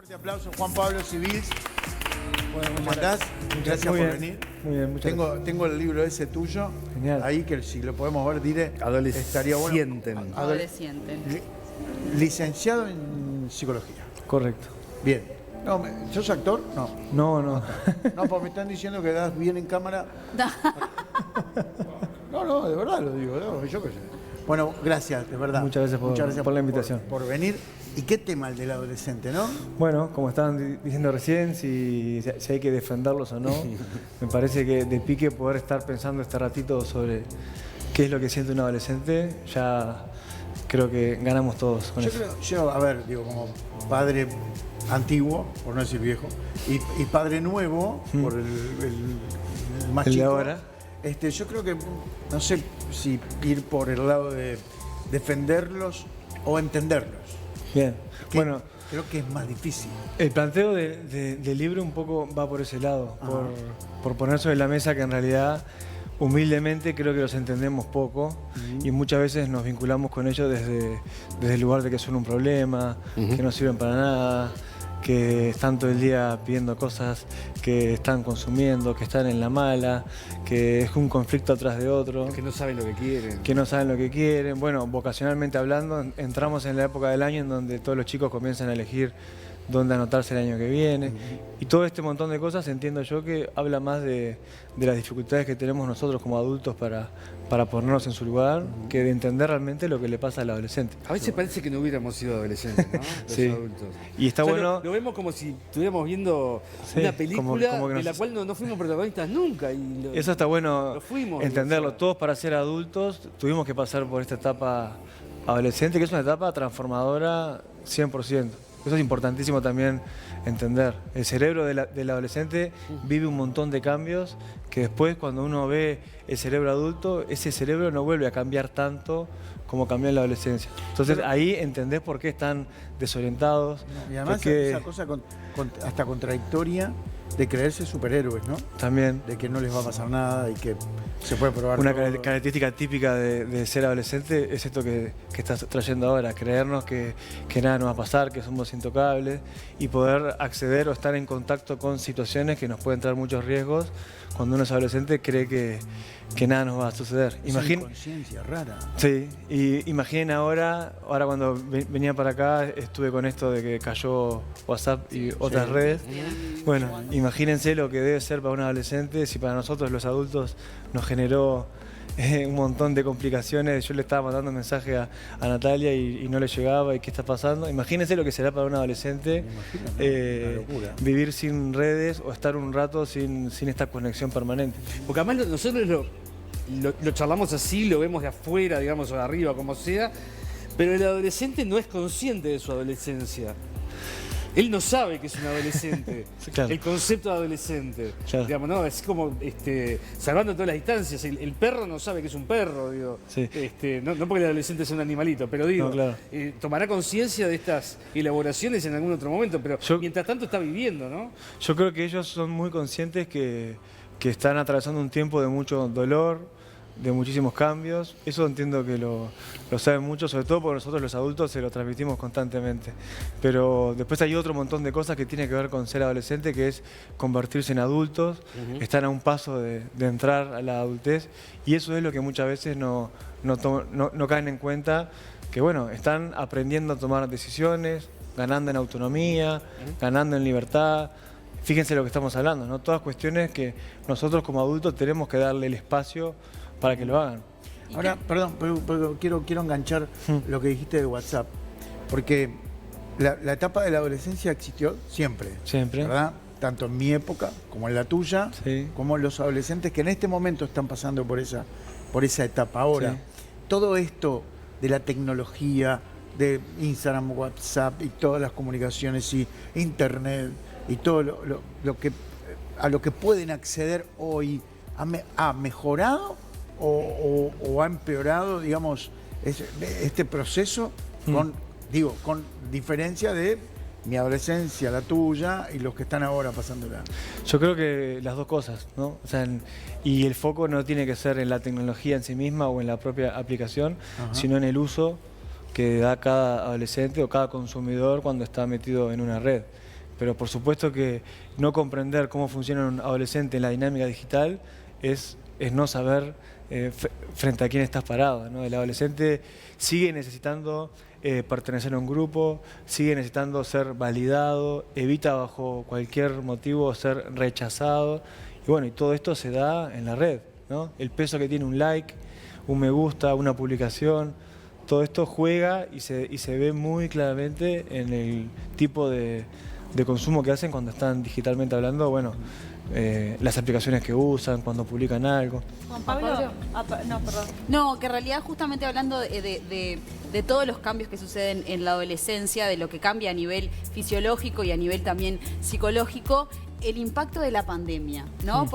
Fuerte aplauso, Juan Pablo Civils. Bueno, ¿Cómo andás? Gracias por venir. Muy bien, muchas gracias. Tengo el libro ese tuyo. Genial. Ahí que si lo podemos ver, estaría bueno. Adolescente. Licenciado en psicología. Correcto. Bien. No, ¿sos actor? No. No. No, porque me están diciendo que das bien en cámara. No, de verdad lo digo, ¿no? Yo qué sé. Bueno, gracias, de verdad. Muchas gracias por la invitación. Por venir. ¿Y qué tema el del adolescente, no? Bueno, como estaban diciendo recién, si hay que defenderlos o no, me parece que de pique poder estar pensando este ratito sobre qué es lo que siente un adolescente, ya creo que ganamos todos con eso. A ver, digo, como padre antiguo, por no decir viejo, y padre nuevo, por el más El de chico. ahora. Yo creo que, no sé si ir por el lado de defenderlos o entenderlos. Bien, bueno. Creo que es más difícil. El planteo del libro un poco va por ese lado, por poner sobre la mesa que en realidad, humildemente, creo que los entendemos poco y muchas veces nos vinculamos con ellos desde el lugar de que son un problema, que no sirven para nada, que están todo el día pidiendo cosas, que están consumiendo, que están en la mala, que es un conflicto atrás de otro. Que no saben lo que quieren. Que no saben lo que quieren. Bueno, vocacionalmente hablando, entramos en la época del año en donde todos los chicos comienzan a elegir dónde anotarse el año que viene. Y todo este montón de cosas entiendo yo que habla más de las dificultades que tenemos nosotros como adultos para ponernos en su lugar, que de entender realmente lo que le pasa al adolescente. A veces parece que no hubiéramos sido adolescentes, ¿no? Los Sí. adultos. Y está bueno. Lo vemos como si estuviéramos viendo Sí, una película como que de la nos- cual no fuimos protagonistas nunca. Eso está bueno lo fuimos, entenderlo. o sea. Todos para ser adultos tuvimos que pasar por esta etapa adolescente, que es una etapa transformadora 100%. Eso es importantísimo también entender. El cerebro del adolescente vive un montón de cambios que después cuando uno ve el cerebro adulto, ese cerebro no vuelve a cambiar tanto como cambió en la adolescencia. Entonces ahí entendés por qué están desorientados. Y además porque esa cosa hasta contradictoria de creerse superhéroes, ¿no? también De que no les va a pasar nada y que se puede probar una todo. característica típica de ser adolescente es esto que estás trayendo ahora, creernos que nada nos va a pasar, que somos intocables y poder acceder o estar en contacto con situaciones que nos pueden traer muchos riesgos cuando uno es adolescente cree que nada nos va a suceder. Esa inconsciencia rara. Sí, y imaginen ahora cuando venía para acá estuve con esto de que cayó WhatsApp y otras redes. Bueno, imagínense lo que debe ser para un adolescente si para nosotros los adultos nos generó un montón de complicaciones. Yo le estaba mandando un mensaje a Natalia y no le llegaba y qué está pasando. Imagínense lo que será para un adolescente Una locura. vivir sin redes o estar un rato sin esta conexión permanente. Porque además nosotros lo charlamos así, lo vemos de afuera, digamos, o de arriba, como sea, pero el adolescente no es consciente de su adolescencia. Él no sabe que es un adolescente. Sí, claro. El concepto de adolescente. Claro. Digamos, no, es como salvando todas las distancias. El perro no sabe que es un perro, digo. Sí. No porque el adolescente sea un animalito, pero digo, No, claro. tomará conciencia de estas elaboraciones en algún otro momento, pero Yo- mientras tanto está viviendo, ¿no? Yo creo que ellos son muy conscientes que están atravesando un tiempo de mucho dolor, de muchísimos cambios. Eso entiendo que lo saben mucho, sobre todo porque nosotros los adultos se lo transmitimos constantemente. Pero después hay otro montón de cosas que tienen que ver con ser adolescente, que es convertirse en adultos, están a un paso de entrar a la adultez y eso es lo que muchas veces no caen en cuenta, que bueno, están aprendiendo a tomar decisiones, ganando en autonomía, ganando en libertad. Fíjense lo que estamos hablando, ¿no? Todas cuestiones que nosotros como adultos tenemos que darle el espacio para que lo hagan. Ahora, perdón, pero quiero enganchar lo que dijiste de WhatsApp, porque la etapa de la adolescencia existió siempre. Siempre. ¿Verdad? Tanto en mi época como en la tuya, Sí. como los adolescentes que en este momento están pasando por esa etapa. Ahora, Sí. todo esto de la tecnología, de Instagram, WhatsApp y todas las comunicaciones y Internet y todo a lo que pueden acceder hoy, ¿ha mejorado o ha empeorado, digamos, este proceso con diferencia de mi adolescencia, la tuya y los que están ahora pasándola? Yo creo que las dos cosas, ¿no? O sea, y el foco no tiene que ser en la tecnología en sí misma o en la propia aplicación, sino en el uso que da cada adolescente o cada consumidor cuando está metido en una red. pero por supuesto que no comprender cómo funciona un adolescente en la dinámica digital es no saber frente a quién estás parado, ¿no? El adolescente sigue necesitando pertenecer a un grupo, sigue necesitando ser validado, evita bajo cualquier motivo ser rechazado. Y bueno, y todo esto se da en la red, ¿no? El peso que tiene un like, un me gusta, una publicación, todo esto juega y se ve muy claramente en el tipo de consumo que hacen cuando están digitalmente hablando, bueno, las aplicaciones que usan, cuando publican algo. Juan Pablo, no, perdón. No, que en realidad justamente hablando de todos los cambios que suceden en la adolescencia, de lo que cambia a nivel fisiológico y a nivel también psicológico, el impacto de la pandemia, ¿no? Sí.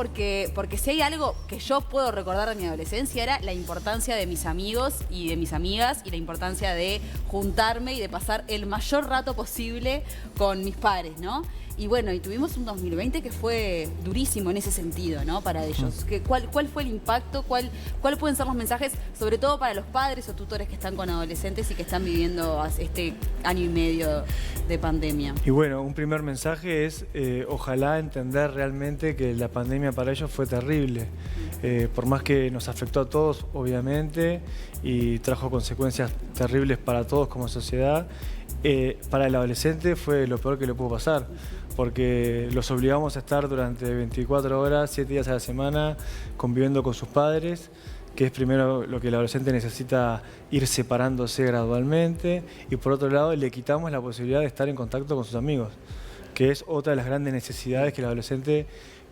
Porque si hay algo que yo puedo recordar de mi adolescencia era la importancia de mis amigos y de mis amigas y la importancia de juntarme y de pasar el mayor rato posible con mis pares, ¿no? Y bueno, y tuvimos un 2020 que fue durísimo en ese sentido, ¿no? Para ellos. ¿Cuál fue el impacto? ¿Cuáles pueden ser los mensajes, sobre todo para los padres o tutores que están con adolescentes y que están viviendo este año y medio de pandemia? Y bueno, un primer mensaje es ojalá entender realmente que la pandemia para ellos fue terrible. Por más que nos afectó a todos, obviamente, y trajo consecuencias terribles para todos como sociedad, para el adolescente fue lo peor que le pudo pasar, porque los obligamos a estar durante 24 horas, 7 días a la semana, conviviendo con sus padres, que es primero lo que el adolescente necesita ir separándose gradualmente, y por otro lado le quitamos la posibilidad de estar en contacto con sus amigos, que es otra de las grandes necesidades que el adolescente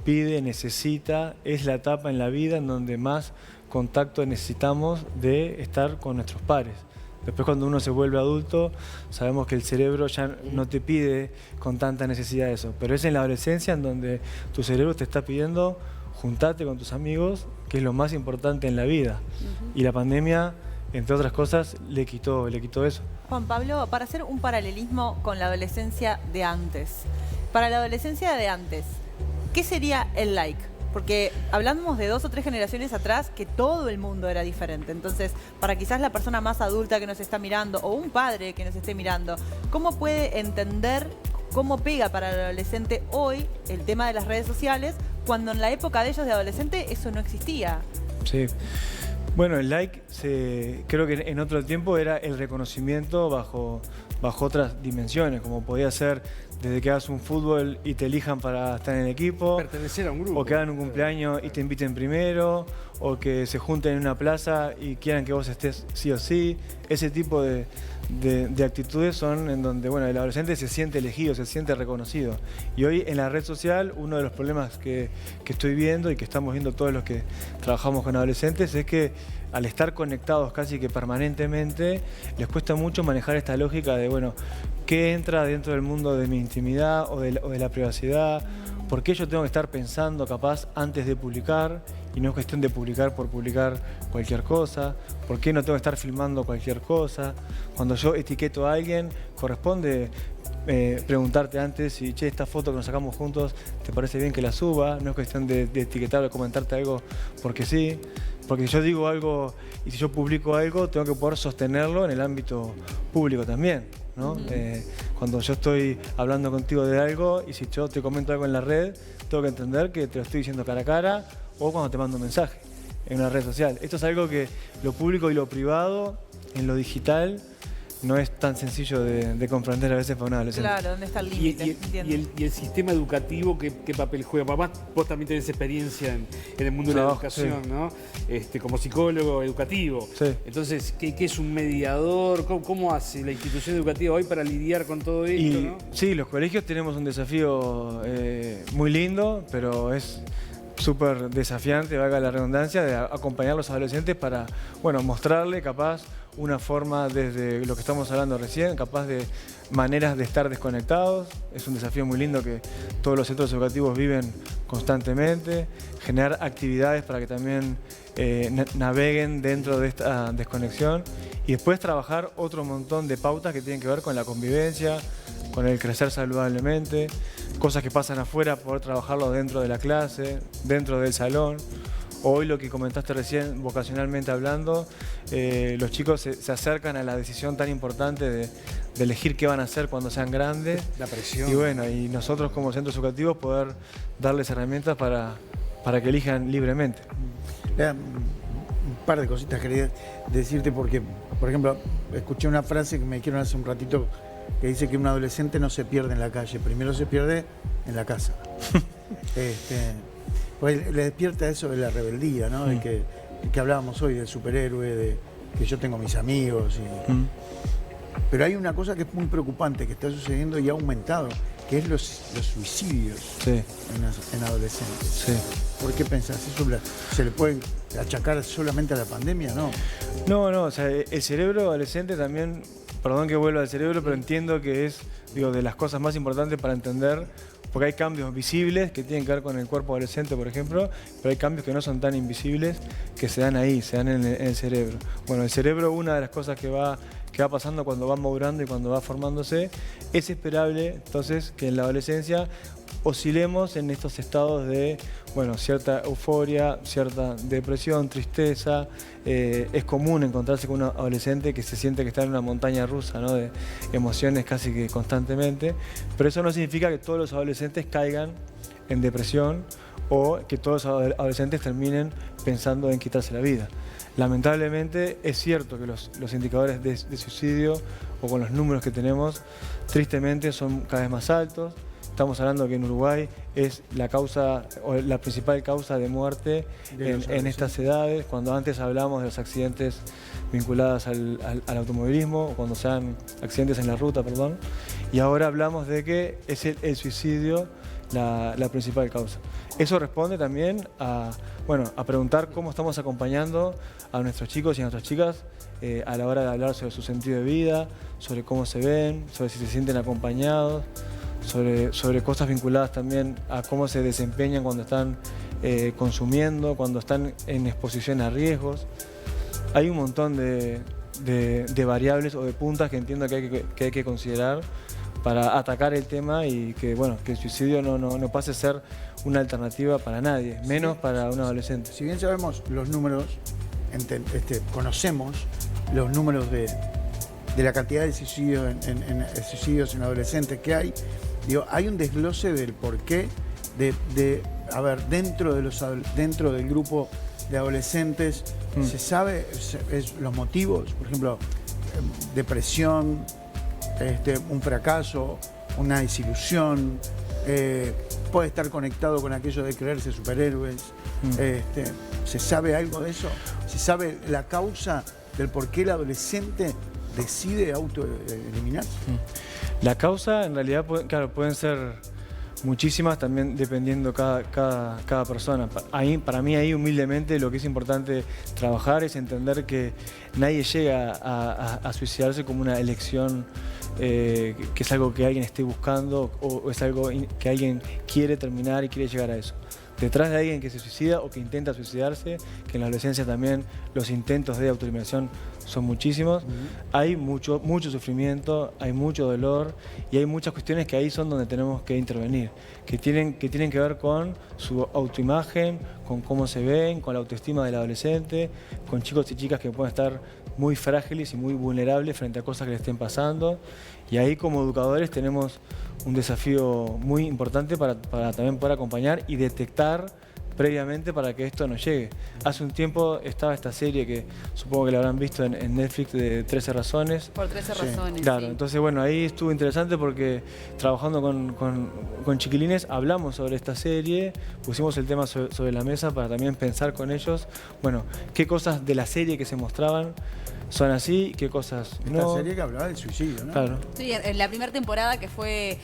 pide, necesita, es la etapa en la vida en donde más contacto necesitamos de estar con nuestros pares. Después cuando uno se vuelve adulto, sabemos que el cerebro ya no te pide con tanta necesidad eso, pero es en la adolescencia en donde tu cerebro te está pidiendo juntarte con tus amigos, que es lo más importante en la vida. Y la pandemia, entre otras cosas, le quitó eso. Juan Pablo, para hacer un paralelismo con la adolescencia de antes. Para la adolescencia de antes, ¿qué sería el like? Porque hablamos de 2 o 3 generaciones atrás que todo el mundo era diferente. Entonces, para quizás la persona más adulta que nos está mirando o un padre que nos esté mirando, ¿cómo puede entender cómo pega para el adolescente hoy el tema de las redes sociales cuando en la época de ellos de adolescente eso no existía? Sí. Bueno, el like creo que en otro tiempo era el reconocimiento bajo otras dimensiones, como podía ser desde que hagas un fútbol y te elijan para estar en el equipo, Pertenecer a un grupo. o que hagan un cumpleaños y te inviten primero, o que se junten en una plaza y quieran que vos estés sí o sí. Ese tipo de actitudes son en donde bueno, el adolescente se siente elegido, se siente reconocido. Y hoy en la red social, uno de los problemas que estoy viendo y que estamos viendo todos los que trabajamos con adolescentes es que al estar conectados casi que permanentemente, les cuesta mucho manejar esta lógica de, bueno, ¿qué entra dentro del mundo de mi intimidad o de la privacidad? ¿Por qué yo tengo que estar pensando capaz antes de publicar? Y no es cuestión de publicar por publicar cualquier cosa. ¿Por qué no tengo que estar filmando cualquier cosa? Cuando yo etiqueto a alguien, corresponde preguntarte antes si, che, esta foto que nos sacamos juntos, ¿te parece bien que la suba? No es cuestión de etiquetar o comentarte algo porque sí. Porque si yo digo algo y si yo publico algo, tengo que poder sostenerlo en el ámbito público también, ¿no? Cuando yo estoy hablando contigo de algo y si yo te comento algo en la red, tengo que entender que te lo estoy diciendo cara a cara o cuando te mando un mensaje en una red social. Esto es algo que lo público y lo privado en lo digital no es tan sencillo de comprender a veces para un adolescente. Claro, ¿dónde está el límite? Y el sistema educativo, ¿qué papel juega? Papá, vos también tenés experiencia en el mundo de la educación, sí, ¿no? Como psicólogo educativo. Sí. Entonces, ¿qué es un mediador? ¿Cómo hace la institución educativa hoy para lidiar con todo esto? ¿No? Sí, los colegios tenemos un desafío muy lindo, pero es súper desafiante, valga la redundancia, de acompañar a los adolescentes para, bueno, mostrarle capaz una forma desde lo que estamos hablando recién, capaz de maneras de estar desconectados. Es un desafío muy lindo que todos los centros educativos viven constantemente, generar actividades para que también naveguen dentro de esta desconexión y después trabajar otro montón de pautas que tienen que ver con la convivencia, con el crecer saludablemente, cosas que pasan afuera, poder trabajarlo dentro de la clase, dentro del salón. Hoy lo que comentaste recién, vocacionalmente hablando, los chicos se acercan a la decisión tan importante de elegir qué van a hacer cuando sean grandes. La presión. Y bueno, y nosotros como centros educativos poder darles herramientas para que elijan libremente. Un par de cositas quería decirte porque, por ejemplo, escuché una frase que me dijeron hace un ratito que dice que un adolescente no se pierde en la calle, primero se pierde en la casa. Pues le despierta eso de la rebeldía, ¿no? De que hablábamos hoy del superhéroe, de que yo tengo mis amigos. Pero hay una cosa que es muy preocupante, que está sucediendo y ha aumentado, que es los suicidios Sí, en adolescentes. sí. ¿Por qué pensás eso? ¿Se le puede achacar solamente a la pandemia? No. No, o sea, el cerebro adolescente también, perdón que vuelva al cerebro, pero entiendo que es, digo, de las cosas más importantes para entender, porque hay cambios visibles que tienen que ver con el cuerpo adolescente, por ejemplo, pero hay cambios que no son tan invisibles, que se dan ahí, se dan en el cerebro. Bueno, el cerebro, una de las cosas que va pasando cuando va madurando y cuando va formándose, es esperable entonces que en la adolescencia oscilemos en estos estados de, bueno, cierta euforia, cierta depresión, tristeza. Es común encontrarse con un adolescente que se siente que está en una montaña rusa, ¿no? De emociones casi que constantemente, pero eso no significa que todos los adolescentes caigan en depresión o que todos los adolescentes terminen pensando en quitarse la vida. Lamentablemente es cierto que los indicadores de suicidio o con los números que tenemos, tristemente son cada vez más altos. Estamos hablando que en Uruguay es la causa o la principal causa de muerte en estas edades, cuando antes hablábamos de los accidentes vinculados al automovilismo, o cuando sean accidentes en la ruta, perdón, y ahora hablamos de que es el suicidio la principal causa. Eso responde también a preguntar cómo estamos acompañando a nuestros chicos y a nuestras chicas a la hora de hablar sobre su sentido de vida, sobre cómo se ven, sobre si se sienten acompañados, sobre cosas vinculadas también a cómo se desempeñan cuando están consumiendo, cuando están en exposición a riesgos. Hay un montón de variables o de puntas que entiendo que hay que considerar para atacar el tema y que, bueno, que el suicidio no pase a ser una alternativa para nadie, menos para un adolescente. Si bien sabemos los números, conocemos los números de la cantidad de suicidios suicidios en adolescentes que hay, digo, hay un desglose del porqué dentro del grupo de adolescentes se sabe los motivos, por ejemplo, depresión, un fracaso, una desilusión, puede estar conectado con aquello de creerse superhéroes. ¿Se sabe algo de eso? ¿Se sabe la causa del por qué el adolescente decide autoeliminarse? La causa, en realidad, pueden ser muchísimas, también dependiendo cada persona. Para mí ahí, humildemente, lo que es importante trabajar es entender que nadie llega a suicidarse como una elección, que es algo que alguien esté buscando o es algo que alguien quiere terminar y quiere llegar a eso. Detrás de alguien que se suicida o que intenta suicidarse, que en la adolescencia también los intentos de autoeliminación son muchísimos, hay mucho sufrimiento, hay mucho dolor y hay muchas cuestiones que ahí son donde tenemos que intervenir, que tienen que ver con su autoimagen, con cómo se ven, con la autoestima del adolescente, con chicos y chicas que pueden estar muy frágiles y muy vulnerables frente a cosas que le estén pasando. Y ahí como educadores tenemos un desafío muy importante para también poder acompañar y detectar previamente para que esto no llegue. Hace un tiempo estaba esta serie que supongo que la habrán visto en Netflix de 13 razones. Por 13 razones. Claro, sí. entonces bueno, ahí estuvo interesante porque trabajando con chiquilines hablamos sobre esta serie, pusimos el tema sobre la mesa para también pensar con ellos, bueno, qué cosas de la serie que se mostraban son así, qué cosas no. Esta serie que hablaba del suicidio, ¿no? Claro. Sí, en la primera temporada que fue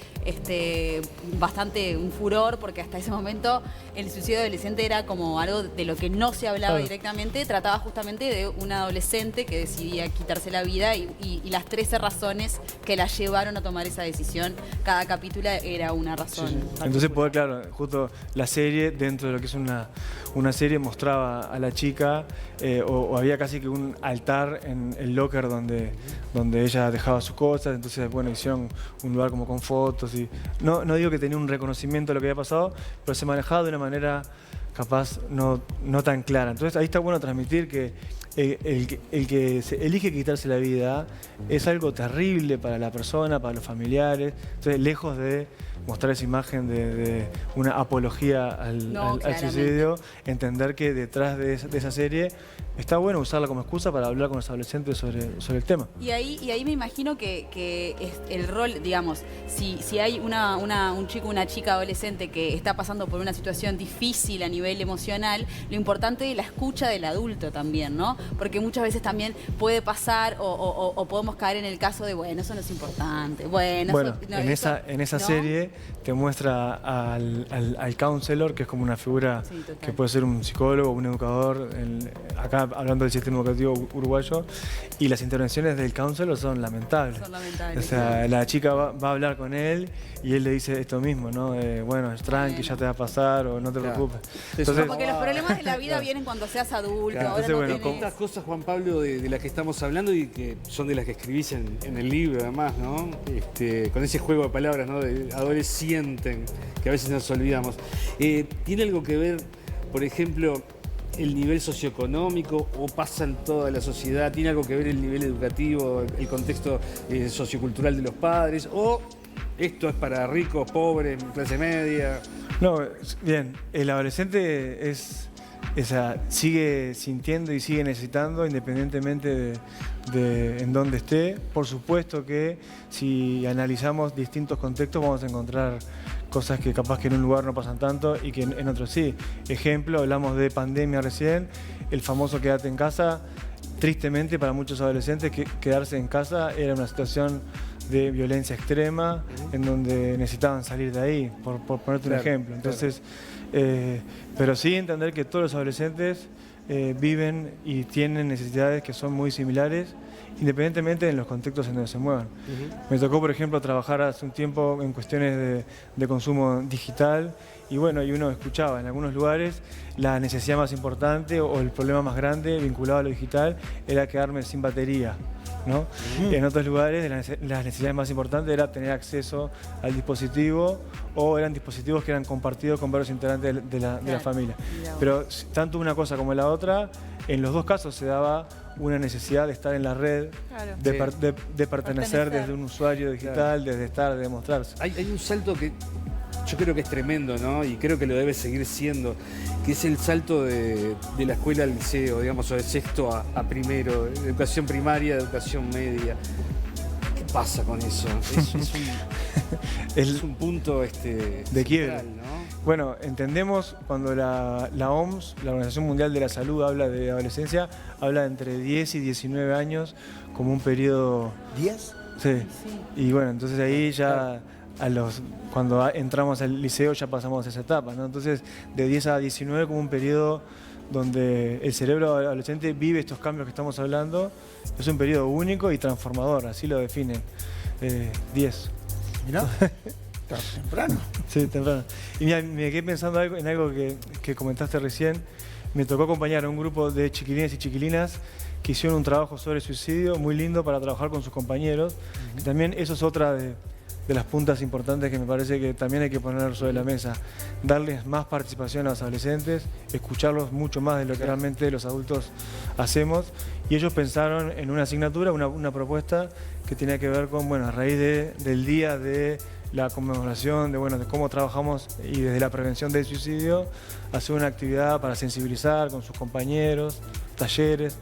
bastante un furor, porque hasta ese momento el suicidio adolescente era como algo de lo que no se hablaba directamente, trataba justamente de un adolescente que decidía quitarse la vida y las 13 razones que la llevaron a tomar esa decisión. Cada capítulo era una razón. Sí. Entonces poder, claro, justo la serie, dentro de lo que es una serie, mostraba a la chica, o había casi que un altar en el locker donde ella dejaba sus cosas, entonces bueno, hicieron un lugar como con fotos y no digo que tenía un reconocimiento de lo que había pasado, pero se manejaba de una manera capaz no tan clara. Entonces ahí está bueno transmitir que el que elige quitarse la vida es algo terrible para la persona, para los familiares. Entonces, lejos de mostrar esa imagen de una apología al suicidio, entender que detrás de esa serie está bueno usarla como excusa para hablar con los adolescentes sobre el tema. Y ahí me imagino que es el rol, digamos, si hay un chico, una chica adolescente que está pasando por una situación difícil a nivel emocional, lo importante es la escucha del adulto también, ¿no? Porque muchas veces también puede pasar o podemos caer en el caso de, bueno, eso no es importante. Bueno, eso, no, en esa ¿no? serie te muestra al counselor, que es como una figura que puede ser un psicólogo, un educador, acá hablando del sistema educativo uruguayo, y las intervenciones del counselor son lamentables. Son lamentables. O sea, la chica va a hablar con él y él le dice esto mismo, ¿no? Bueno, es tranqui, ya te va a pasar, o no te preocupes. Entonces, porque los problemas de la vida vienen cuando seas adulto. Claro. Ahora Entonces, no bueno, tenés. Estas cosas, Juan Pablo, de las que estamos hablando y que son de las que escribís en el libro, además, ¿no? Con ese juego de palabras, ¿no? De adolescente, que a veces nos olvidamos. ¿Tiene algo que ver, por ejemplo, el nivel socioeconómico o pasa en toda la sociedad? ¿Tiene algo que ver el nivel educativo, el contexto sociocultural de los padres? ¿O esto es para ricos, pobres, clase media? No, bien, el adolescente sigue sintiendo y sigue necesitando, independientemente de en dónde esté. Por supuesto que si analizamos distintos contextos vamos a encontrar cosas que capaz que en un lugar no pasan tanto y que en otro sí. Ejemplo, hablamos de pandemia recién, el famoso quédate en casa. Tristemente para muchos adolescentes quedarse en casa era una situación de violencia extrema en donde necesitaban salir de ahí, por ponerte un ejemplo. Entonces, pero sí entender que todos los adolescentes viven y tienen necesidades que son muy similares, independientemente de los contextos en donde se muevan. Me tocó, por ejemplo, trabajar hace un tiempo en cuestiones de consumo digital y bueno, y uno escuchaba en algunos lugares la necesidad más importante o el problema más grande vinculado a lo digital era quedarme sin batería, ¿no? En otros lugares las necesidades más importantes era tener acceso al dispositivo o eran dispositivos que eran compartidos con varios integrantes de la familia. Pero tanto una cosa como la otra, en los dos casos se daba una necesidad de estar en la red, de pertenecer desde un usuario digital, desde estar, de demostrarse. Hay un salto que yo creo que es tremendo, ¿no? Y creo que lo debe seguir siendo, que es el salto de la escuela al liceo, digamos, o de sexto a primero, educación primaria, educación media. ¿Qué pasa con eso? Es un punto de quiebre, ¿no? Bueno, entendemos cuando la OMS, la Organización Mundial de la Salud, habla de adolescencia, habla de entre 10 y 19 años como un periodo... ¿10? Sí. Y bueno, entonces ahí ya cuando entramos al liceo ya pasamos esa etapa, ¿no? Entonces de 10 a 19 como un periodo donde el cerebro adolescente vive estos cambios que estamos hablando, es un periodo único y transformador, así lo definen. 10. Mirá, está temprano. Sí, temprano. Y mira, me quedé pensando en algo que comentaste recién. Me tocó acompañar a un grupo de chiquilines y chiquilinas que hicieron un trabajo sobre suicidio muy lindo para trabajar con sus compañeros. Y también eso es otra de las puntas importantes que me parece que también hay que poner sobre la mesa. Darles más participación a los adolescentes, escucharlos mucho más de lo que realmente los adultos hacemos. Y ellos pensaron en una asignatura, una propuesta que tenía que ver con, bueno, a raíz del día de la conmemoración, de cómo trabajamos y desde la prevención del suicidio, hacer una actividad para sensibilizar con sus compañeros, talleres.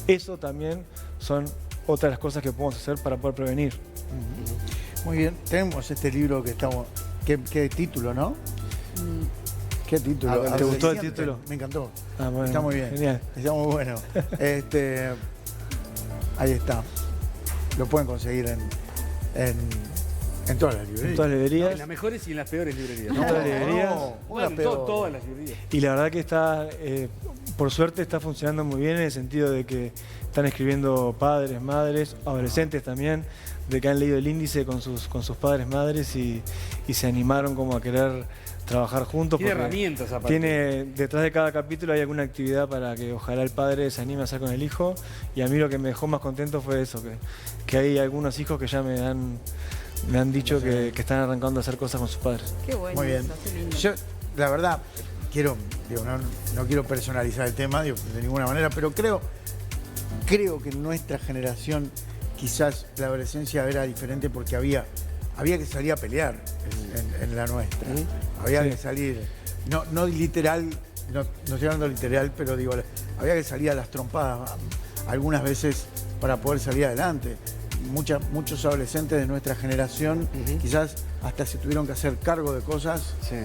Eso también son otras de las cosas que podemos hacer para poder prevenir. Muy bien, tenemos este libro que estamos... ¿Qué título, no? ¿Qué título? ¿Te gustó el Adolescente. título? Me encantó. Ah, bueno, Está muy bien. genial. Está muy bueno. Ahí está. Lo pueden conseguir en todas las librerías. En todas las librerías. En las mejores y en las peores librerías. En todas las librerías. Bueno, una peor. todas las librerías. Y la verdad que está, por suerte, está funcionando muy bien en el sentido de que están escribiendo padres, madres, adolescentes también, de que han leído el índice con sus padres, madres y se animaron como a querer trabajar juntos. Tiene porque herramientas aparte. detrás de cada capítulo hay alguna actividad para que ojalá el padre se anime a hacer con el hijo. Y a mí lo que me dejó más contento fue eso, que hay algunos hijos que ya me han dicho que están arrancando a hacer cosas con sus padres. Qué bueno. Muy bien. eso, qué lindo. Yo, la verdad, no quiero personalizar el tema de ninguna manera, pero creo creo que en nuestra generación quizás la adolescencia era diferente porque había que salir a pelear en la nuestra. Había Sí. que salir, no literal, no estoy hablando literal, pero digo, había que salir a las trompadas algunas veces para poder salir adelante. Muchos adolescentes de nuestra generación quizás hasta se tuvieron que hacer cargo de cosas Sí.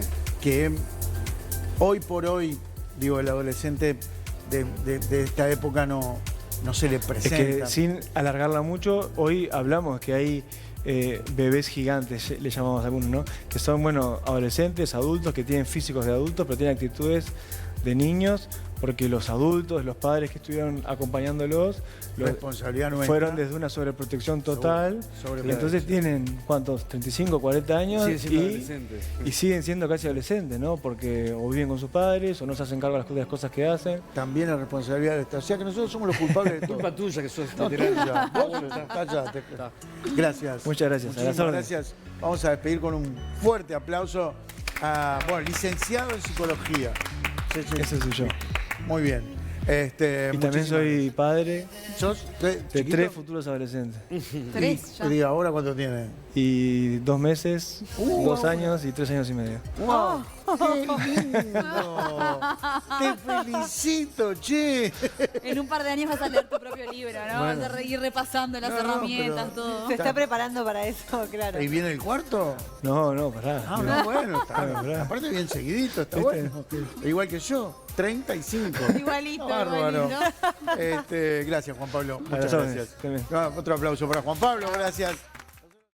que hoy por hoy, digo, el adolescente de esta época no se le Es presenta. que sin alargarla mucho, hoy hablamos que hay bebés gigantes, le llamamos a algunos, ¿no? Que son, bueno, adolescentes, adultos, que tienen físicos de adultos, pero tienen actitudes de niños, porque los adultos, los padres que estuvieron acompañándolos, Responsabilidad nuestra. fueron desde una sobreprotección total. Y entonces tienen, ¿cuántos? 35, 40 años Siguen siendo adolescentes. y siguen siendo casi adolescentes, ¿no? Porque o viven con sus padres o no se hacen cargo de las cosas que hacen. También la responsabilidad de Estado. O sea que nosotros somos los culpables de todo. Culpa tuya que sos No, veterano. tuya. Vos, Bueno, está. cállate. Gracias. Muchas gracias. A las Muchísimas órdenes. gracias. Vamos a despedir con un fuerte aplauso a, bueno, licenciado en psicología. Sí, sí. Ese soy yo. Muy bien. Y también muchísimas soy padre gracias. ¿Sos de chiquito? 3 futuros adolescentes. 3 ya. Y diga, ¿ahora cuánto tiene? Y 2 meses, 2 años y 3 años y medio. ¡Wow! ¡Qué lindo! ¡Te felicito, che! En un par de años vas a leer tu propio libro, ¿no? Bueno. Vas a ir repasando las No, herramientas, pero- todo. Se está preparando para eso, claro. ¿Y viene el cuarto? No, pará. Ah, no, bueno, está Bueno, mirá. aparte bien seguidito, está ¿Viste? bueno. Igual que yo, 35. Igualito, Bárbaro. igualito. Gracias, Juan Pablo. A Muchas las órdenes. gracias. También. Otro aplauso para Juan Pablo, gracias.